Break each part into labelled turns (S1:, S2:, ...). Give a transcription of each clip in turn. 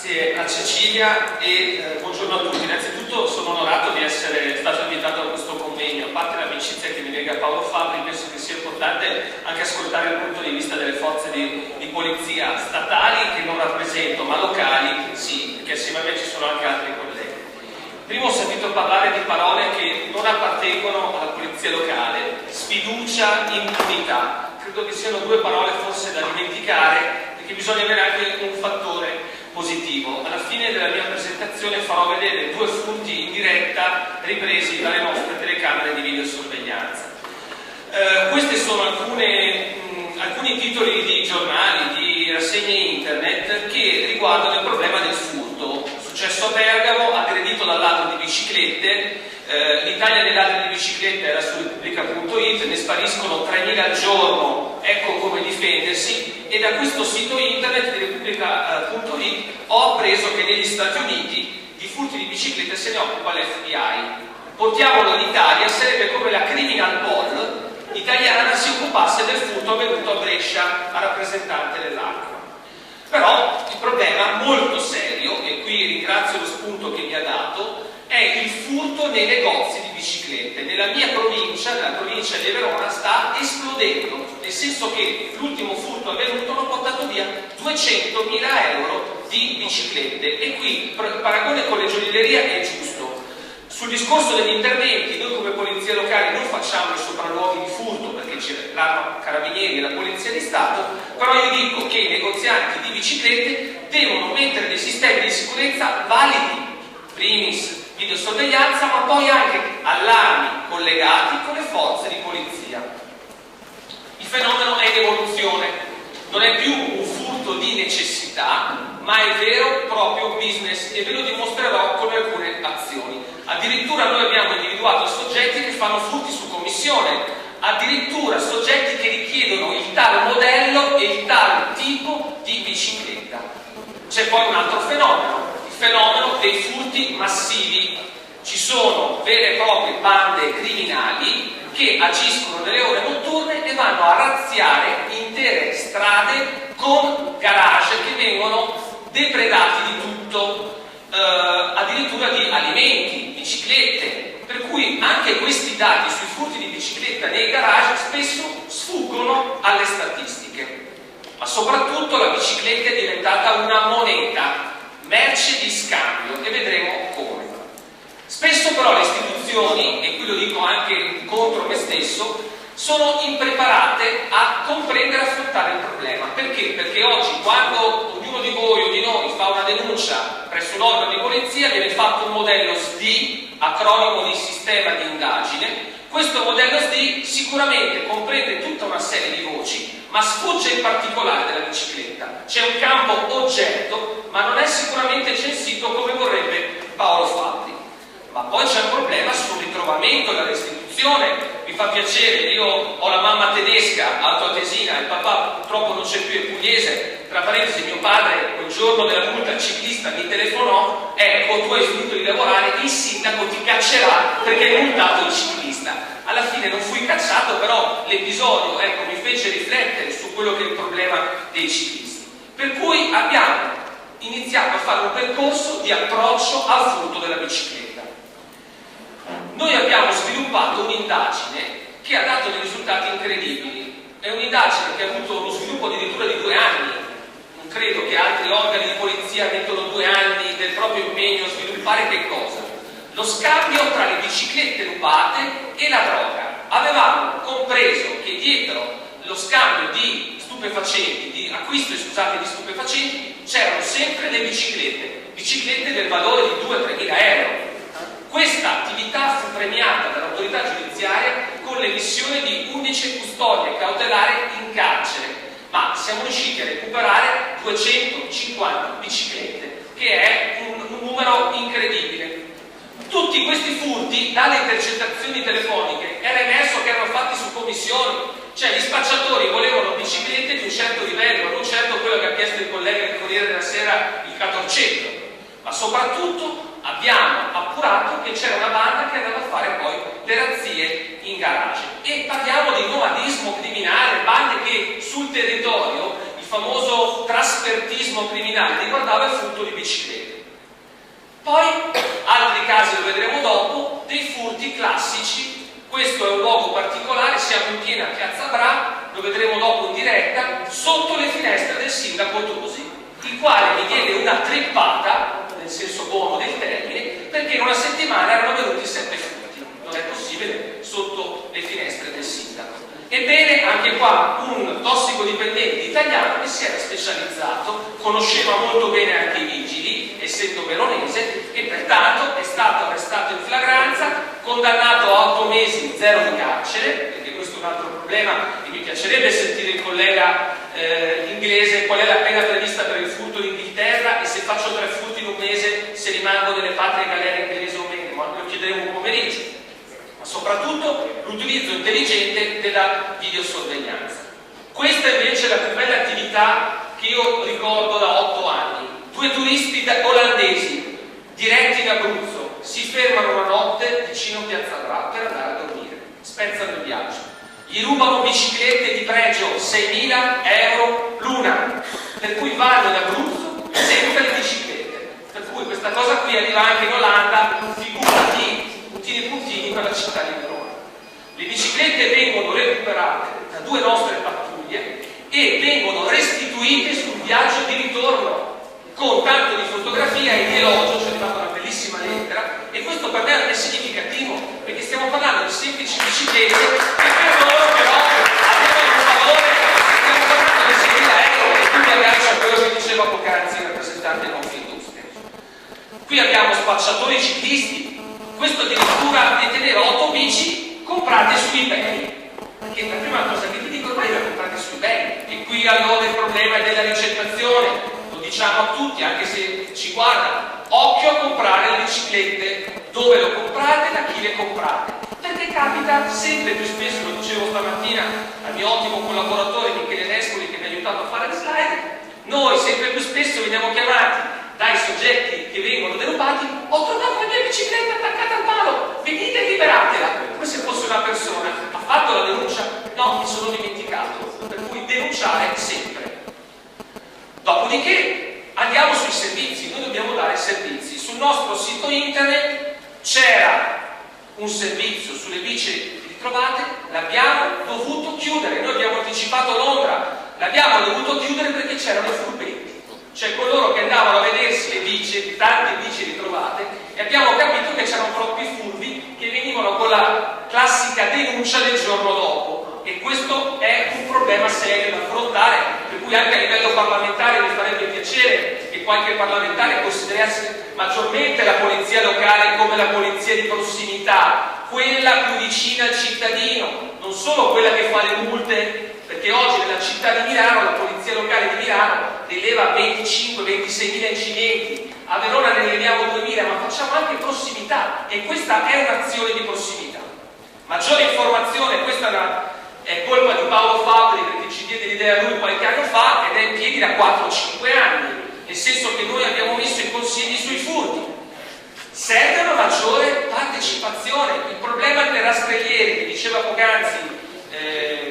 S1: Grazie a Cecilia e buongiorno a tutti. Innanzitutto sono onorato di essere stato invitato a questo convegno. A parte l'amicizia che mi lega Paolo Fabbri, penso che sia importante anche ascoltare il punto di vista delle forze di polizia statali, che non rappresento, ma locali sì, perché assieme a me ci sono anche altri colleghi. Prima ho sentito parlare di parole che non appartengono alla polizia locale: sfiducia, impunità. Credo che siano due parole forse da dimenticare, perché bisogna avere anche un fattore positivo. Alla fine della mia presentazione farò vedere due furti in diretta ripresi dalle nostre telecamere di videosorveglianza. Questi sono alcuni titoli di giornali, di rassegne internet che riguardano il problema del furto. Successo a Bergamo, aggredito dal ladro di biciclette. L'Italia dei ladri di biciclette era su Repubblica.it, ne spariscono 3.000 al giorno, ecco come difendersi. E da questo sito internet di Repubblica.it ho appreso che negli Stati Uniti di furti di biciclette se ne occupa l'FBI. Portiamolo in Italia, sarebbe come la Criminal Poll italiana si occupasse del furto avvenuto a Brescia, a rappresentante dell'Acqua. Però il problema molto serio, e qui ringrazio lo spunto che mi ha dato, è il furto nei negozi di biciclette. Nella mia provincia, nella provincia di Verona, sta esplodendo, nel senso che l'ultimo furto avvenuto hanno portato via 200.000 euro di biciclette. E qui il paragone con le gioiellerie è giusto. Sul discorso degli interventi, noi come polizia locale non facciamo i sopralluoghi di furto, perché c'è l'Arma Carabinieri e la Polizia di Stato, però io dico che i negozianti di biciclette devono mettere dei sistemi di sicurezza validi, primis videosorveglianza, ma poi anche allarmi collegati con le forze di polizia. Il fenomeno è in evoluzione, non è più un furto di necessità, ma è vero e proprio business, e ve lo dimostrerò con alcune azioni. Addirittura noi abbiamo individuato soggetti che fanno furti su commissione, addirittura soggetti che richiedono il tal modello e il tal tipo di bicicletta. C'è poi un altro fenomeno, il fenomeno dei furti massivi. Ci sono vere e proprie bande criminali che agiscono nelle ore notturne e vanno a razziare intere strade con garage che vengono depredati di tutto, addirittura di alimenti, biciclette, per cui anche questi dati sui furti di bicicletta nei garage spesso sfuggono alle statistiche. Ma soprattutto la bicicletta è diventata una moneta, merce di scambio, e vedremo come. Spesso però le istituzioni, e qui lo dico anche contro me stesso, sono impreparate a comprendere e affrontare il problema. Perché? Perché oggi, quando ognuno di voi o di noi fa una denuncia presso un organo di polizia, viene fatto un modello SD, acronimo di sistema di indagine. Questo modello SD sicuramente comprende tutta una serie di voci, ma sfugge in particolare della bicicletta. C'è un campo oggetto, ma non è sicuramente censito come vorrebbe Paolo Fabbri. Ma poi c'è un problema sul ritrovamento e la restituzione. Mi fa piacere, io ho la mamma tedesca, altoatesina, il papà purtroppo non c'è più, è pugliese. Tra parentesi, mio padre quel giorno della multa ciclista mi telefonò: ecco, tu hai finito di lavorare, il sindaco ti caccerà perché hai multato il ciclista. Alla fine non fui cacciato, però l'episodio, ecco, mi fece riflettere su quello che è il problema dei ciclisti. Per cui abbiamo iniziato a fare un percorso di approccio al furto della bicicletta. Noi abbiamo sviluppato un'indagine che ha dato dei risultati incredibili. È un'indagine che ha avuto uno sviluppo addirittura di 2 anni. Non credo che altri organi di polizia mettono 2 anni del proprio impegno a sviluppare che cosa? Lo scambio tra le biciclette rubate e la droga. Avevamo compreso che dietro lo scambio di stupefacenti, di acquisto di stupefacenti, c'erano sempre le biciclette del valore di 2-3 mila euro. Questa attività fu premiata dall'autorità giudiziaria con l'emissione di 11 custodie cautelari in carcere, ma siamo riusciti a recuperare 250 biciclette, che è un numero incredibile. Tutti questi furti, dalle intercettazioni telefoniche, era emerso che erano fatti su commissioni, cioè gli spacciatori volevano biciclette di un certo livello, non certo quello che ha chiesto il collega del Corriere della Sera, il 1400, ma soprattutto abbiamo appurato che c'era una banda che andava a fare poi le razzie in garage. E parliamo di nomadismo criminale, bande che sul territorio, il famoso trasfertismo criminale riguardava il furto di biciclette. Poi, altri casi, lo vedremo dopo, dei furti classici. Questo è un luogo particolare, siamo in piena Piazza Bra, lo vedremo dopo in diretta, sotto le finestre del sindaco Tosi, il quale mi diede una trippata, nel senso buono del termine, perché in una settimana erano venuti 7 furti. Non è possibile sotto le finestre del sindaco. Ebbene, anche qua un tossicodipendente italiano che si era specializzato, conosceva molto bene anche i vigili, essendo veronese, e pertanto è stato arrestato in flagranza, condannato a 8 mesi, 0 di carcere, perché questo è un altro problema, e mi piacerebbe sentire il collega inglese qual è la pena prevista per il furto in Inghilterra e se faccio 3 furti in un mese se rimango nelle patrie galere inglesi o meno, ma lo chiederemo un pomeriggio. Ma soprattutto l'utilizzo intelligente della videosorveglianza. Questa invece è la più bella attività che io ricordo da 8 anni. 2 turisti olandesi diretti in Abruzzo si fermano una notte vicino a Piazza Bra per andare a dormire, spezzano il viaggio. Gli rubano biciclette di pregio 6.000 euro l'una, per cui vanno in Abruzzo senza le biciclette. Per cui questa cosa qui arriva anche in Olanda, figurati puntini per la città di Verona. Le biciclette vengono recuperate da 2 nostre pattuglie e vengono restituite sul viaggio di ritorno con tanto di fotografia e di elogio, c'è stata una bellissima lettera, e questo per me è significativo perché stiamo parlando di semplici biciclette che per loro però abbiamo un valore, stiamo parlando di 6.000 euro e qui mi aggancio a quello che diceva poc'anzi il rappresentante Confindustria. Qui abbiamo spacciatori ciclisti. Questo addirittura detenere 8 bici comprate su eBay, perché la prima cosa che ti dico ormai le comprate su eBay, e qui allora il problema è della ricettazione, lo diciamo a tutti, anche se ci guardano, occhio a comprare le biciclette, dove lo comprate, da chi le comprate, perché capita sempre più spesso, lo dicevo stamattina al mio ottimo collaboratore Michele Nespoli che mi ha aiutato a fare le slide, noi sempre più spesso veniamo chiamati dai soggetti che vengono derubati: ho trovato la mia bicicletta attaccata al palo, venite e liberatela, come se fosse una persona. Ha fatto la denuncia? No, mi sono dimenticato, per cui denunciare sempre. Dopodiché andiamo sui servizi, noi dobbiamo dare servizi. Sul nostro sito internet c'era un servizio sulle bici ritrovate, l'abbiamo dovuto chiudere, noi abbiamo anticipato Londra, l'abbiamo dovuto chiudere perché c'erano i furbetti. Cioè coloro che andavano a vedersi le bici, tante bici ritrovate, e abbiamo capito che c'erano troppi furbi che venivano con la classica denuncia del giorno dopo, e questo è un problema serio da affrontare, per cui anche a livello parlamentare mi farebbe piacere che qualche parlamentare considerasse maggiormente la polizia locale come la polizia di prossimità, quella più vicina al cittadino, non solo quella che fa le multe, perché oggi nella città di Milano, la polizia locale di Milano rileva 25-26.000 incidenti, a Verona ne rileviamo 2.000, ma facciamo anche prossimità, e questa è un'azione di prossimità. Maggiore informazione, questa è colpa di Paolo Fabri, perché ci diede l'idea lui qualche anno fa ed è in piedi da 4-5 anni, nel senso che noi abbiamo messo i consigli sui furti. Serve una maggiore partecipazione. Il problema delle rastrelliere, che diceva poc'anzi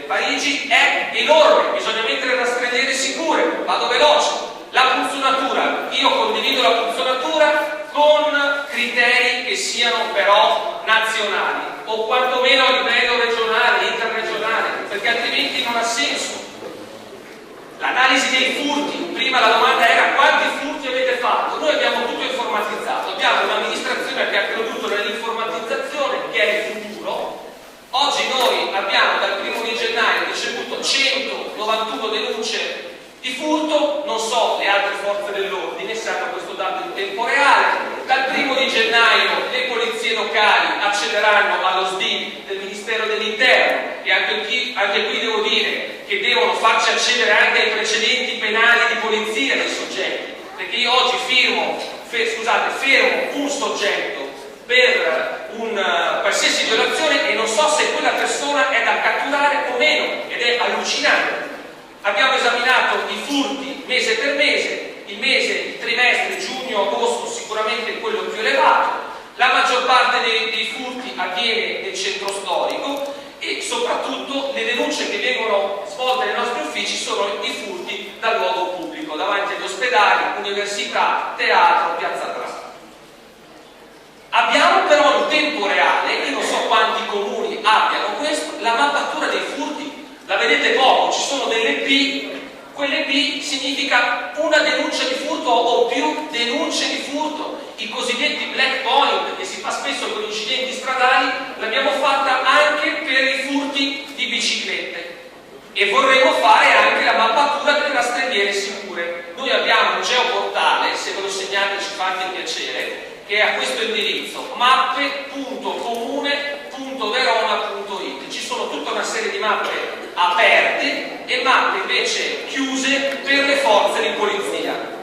S1: Parigi, è enorme, bisogna mettere rastrelliere sicure. Vado veloce. La punzonatura, io condivido la punzonatura con criteri che siano però nazionali o quantomeno a livello regionale, interregionale, perché altrimenti non ha senso. L'analisi dei furti, prima la domanda era: quanti furti avete fatto? Noi abbiamo tutto informatizzato, abbiamo un'amministrazione che ha creduto nell'informatizzazione, che è il futuro. Oggi noi abbiamo dal 1° di gennaio ricevuto 191 denunce di furto, non so le altre forze dell'ordine se hanno questo dato in tempo reale. Dal 1° di gennaio le polizie locali accederanno allo SDI del Ministero dell'Interno, e anche qui devo dire che devono farci accedere anche ai precedenti penali di polizia dei soggetti, perché io oggi fermo un soggetto per qualsiasi violazione e non so se quella persona è da catturare o meno, ed è allucinante. Abbiamo esaminato i furti mese per mese, il trimestre giugno-agosto sicuramente quello più elevato, la maggior parte dei furti avviene nel centro storico, e soprattutto le denunce che vengono svolte nei nostri uffici sono i furti dal ospedali, università, teatro, piazza Trafo. Abbiamo però in tempo reale, io non so quanti comuni abbiano questo, la mappatura dei furti. La vedete poco, ci sono delle P, quelle P significa una denuncia di furto o più denunce di furto. I cosiddetti black point, che si fa spesso con incidenti stradali, l'abbiamo fatta anche per i furti di biciclette. E vorremmo fare anche la mappatura delle rastrelliere sicure. Noi abbiamo un geoportale, se ve lo segnate ci fa anche piacere, che è a questo indirizzo: mappe.comune.verona.it. Ci sono tutta una serie di mappe aperte e mappe invece chiuse per le forze di polizia.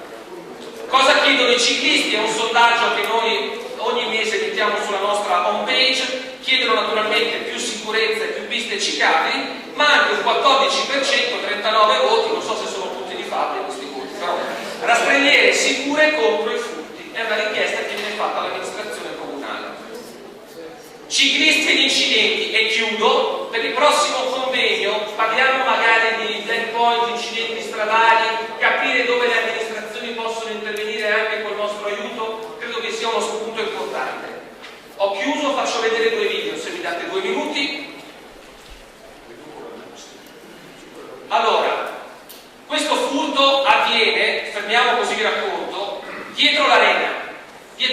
S1: Cosa chiedono i ciclisti? È un sondaggio che noi ogni mese mettiamo sulla nostra home page. Chiedono naturalmente più sicurezza e più piste ciclabili, ma anche un 14%, 39 voti, non so se sono tutti di fatto questi voti, però rastrelliere sicure contro i furti. È una richiesta che viene fatta all'amministrazione comunale. Ciclisti ed incidenti, e chiudo. Per il prossimo convegno parliamo magari di black point, incidenti stradali, capire dove le amministrazioni possono intervenire anche col nostro aiuto. Credo che sia uno spunto importante. Ho chiuso, faccio vedere 2 video, se mi date 2 minuti. Allora, questo furto avviene, fermiamo così vi racconto, dietro l'arena di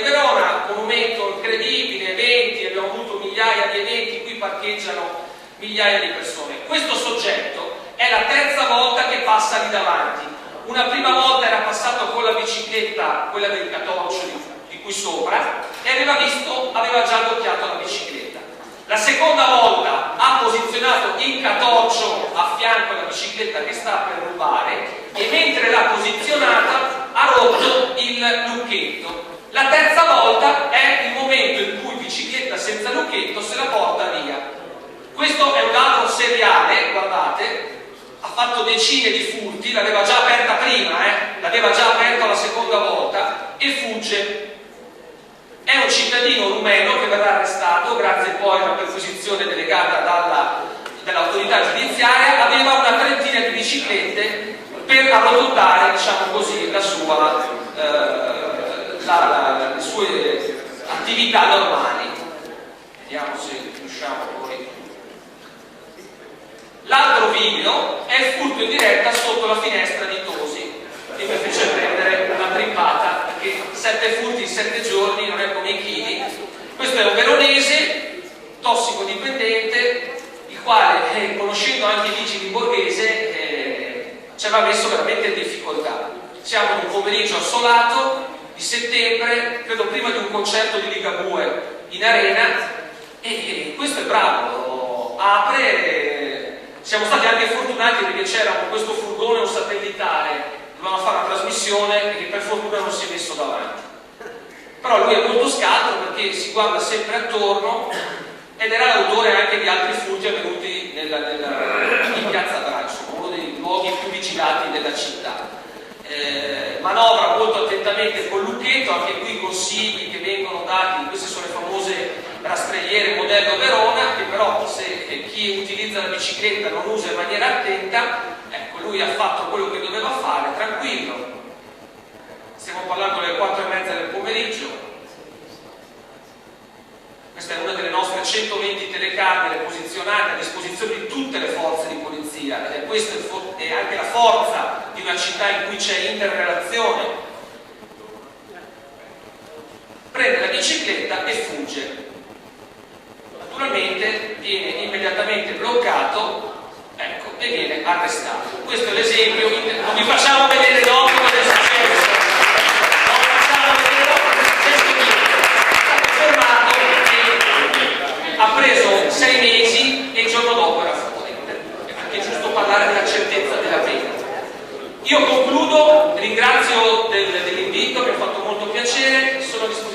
S1: Verona, monumento incredibile, eventi, abbiamo avuto migliaia di eventi, qui parcheggiano migliaia di persone. Questo soggetto è la terza volta che passa lì davanti. Una prima volta era passato con la bicicletta, quella del catorcio di qui sopra, e aveva già bloccato la bicicletta. La seconda volta ha posizionato il catorcio a fianco alla bicicletta che sta per rubare, e mentre l'ha posizionata ha rotto il lucchetto. La terza volta è il momento in cui bicicletta senza lucchetto se la porta via. Questo è un ladro seriale, guardate, ha fatto decine di furti, l'aveva già aperta prima, l'aveva già aperta la seconda volta e fugge. È un cittadino rumeno che verrà arrestato grazie poi a una perquisizione delegata dall'autorità giudiziaria. Aveva una trentina di biciclette per arrotondare, diciamo così, le sue attività normali. Vediamo se riusciamo poi. L'altro video è il furto in diretta sotto la finestra di Tosi, che mi fece prendere una trippata, perché 7 furti in 7 giorni non è come i chili. Questo è un veronese tossicodipendente, il quale, conoscendo anche i vigili borghese, ci aveva messo veramente in difficoltà. Siamo in un pomeriggio assolato di settembre, credo prima di un concerto di Ligabue in arena, e questo è bravo, apre. Siamo stati anche fortunati perché c'era questo furgone, un satellitare, dovevamo fare una trasmissione e per fortuna non si è messo davanti. Però lui è molto scaltro perché si guarda sempre attorno ed era l'autore anche di altri furti avvenuti in piazza Braccio, uno dei luoghi più vigilati della città. Manovra molto attentamente col lucchetto, anche qui consigli che vengono dati. Queste sono le famose rastrelliere modello Verona, che però se chi utilizza la bicicletta non usa in maniera attenta, ecco, lui ha fatto quello che doveva fare, tranquillo. Stiamo parlando delle 4:30 del pomeriggio. Questa è una delle nostre 120 telecamere posizionate a disposizione di tutte le forze di polizia, ed è questa è anche la forza di una città in cui c'è interrelazione. Prende la bicicletta e fugge. Naturalmente viene immediatamente bloccato, ecco, e viene arrestato. Questo è l'esempio. Non vi facciamo vedere dopo cosa è successo. Non facciamo vedere dopo cosa è successo. È stato fermato e ha preso 6 mesi e il giorno dopo era fuori. È anche giusto parlare della certezza della pena. Io concludo, ringrazio dell'invito, mi ha fatto molto piacere, sono a disposizione